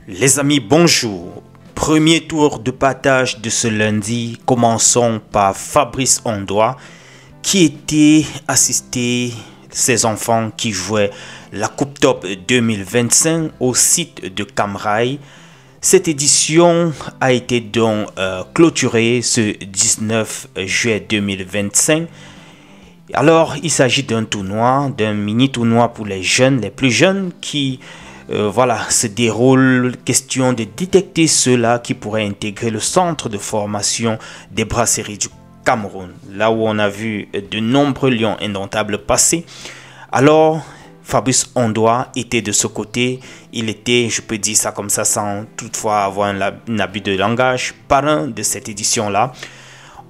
Les amis, bonjour. Premier tour de partage de ce lundi. Commençons par Fabrice Ondoa qui était assisté ses enfants qui jouaient la Coupe Top 2025 au site de Cam Rai. Cette édition a été donc clôturée ce 19 juillet 2025. Alors, il s'agit d'un tournoi, d'un mini-tournoi pour les jeunes, les plus jeunes qui se déroule. Question de détecter ceux-là qui pourraient intégrer le centre de formation des brasseries du Cameroun, là où on a vu de nombreux lions indomptables passer. Alors, Fabrice Ondoa était de ce côté. Il était, je peux dire ça comme ça sans toutefois avoir un abus de langage, parrain de cette édition-là.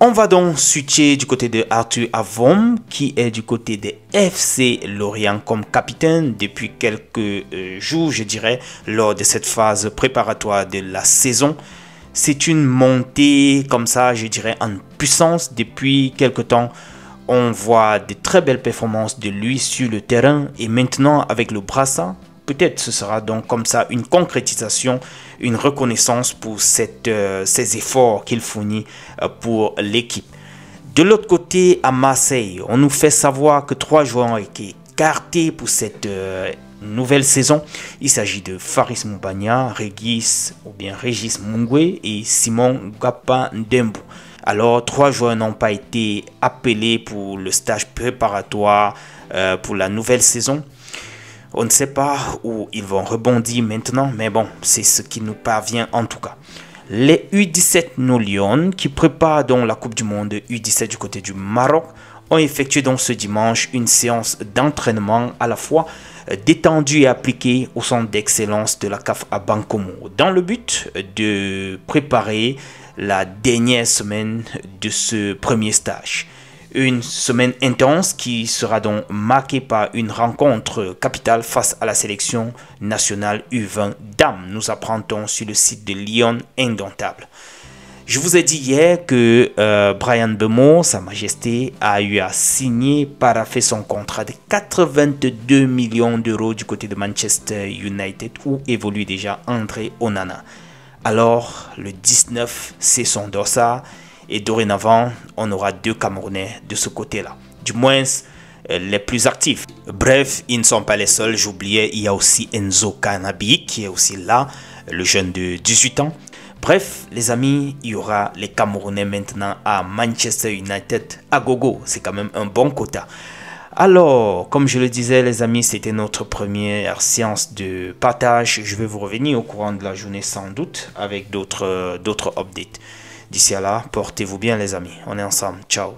On va donc switcher du côté de Arthur Avom, qui est du côté de FC Lorient comme capitaine depuis quelques jours, je dirais, lors de cette phase préparatoire de la saison. C'est une montée comme ça, je dirais, en puissance. Depuis quelque temps, on voit de très belles performances de lui sur le terrain. Et maintenant, avec le brassard, peut-être ce sera donc comme ça une concrétisation, une reconnaissance pour ces efforts qu'il fournit pour l'équipe. De l'autre côté, à Marseille, on nous fait savoir que 3 joueurs ont été écartés pour cette nouvelle saison. Il s'agit de Faris Moubania, Régis Mungwe et Simon Gapa Ndembu. Alors, 3 joueurs n'ont pas été appelés pour le stage préparatoire pour la nouvelle saison. On ne sait pas où ils vont rebondir maintenant, mais bon, c'est ce qui nous parvient en tout cas. Les U17 No Lions, qui préparent donc la Coupe du Monde U17 du côté du Maroc, ont effectué donc ce dimanche une séance d'entraînement à la fois détendue et appliquée au centre d'excellence de la CAF à Bankomo, dans le but de préparer la dernière semaine de ce premier stage. Une semaine intense qui sera donc marquée par une rencontre capitale face à la sélection nationale U20 dames. Nous apprendons sur le site de Lyon Indomptable. Je vous ai dit hier que Bryan Mbeumo, Sa Majesté, a eu à signer, paraffer son contrat de 82 millions d'euros du côté de Manchester United où évolue déjà André Onana. Alors, le 19, c'est son dossard. Et dorénavant, on aura 2 Camerounais de ce côté-là. Du moins, les plus actifs. Bref, ils ne sont pas les seuls. J'oubliais, il y a aussi Enzo Canabi qui est aussi là, le jeune de 18 ans. Bref, les amis, il y aura les Camerounais maintenant à Manchester United à gogo. C'est quand même un bon quota. Alors, comme je le disais, les amis, c'était notre première séance de partage. Je vais vous revenir au courant de la journée sans doute avec d'autres updates. D'ici à là, portez-vous bien les amis. On est ensemble. Ciao.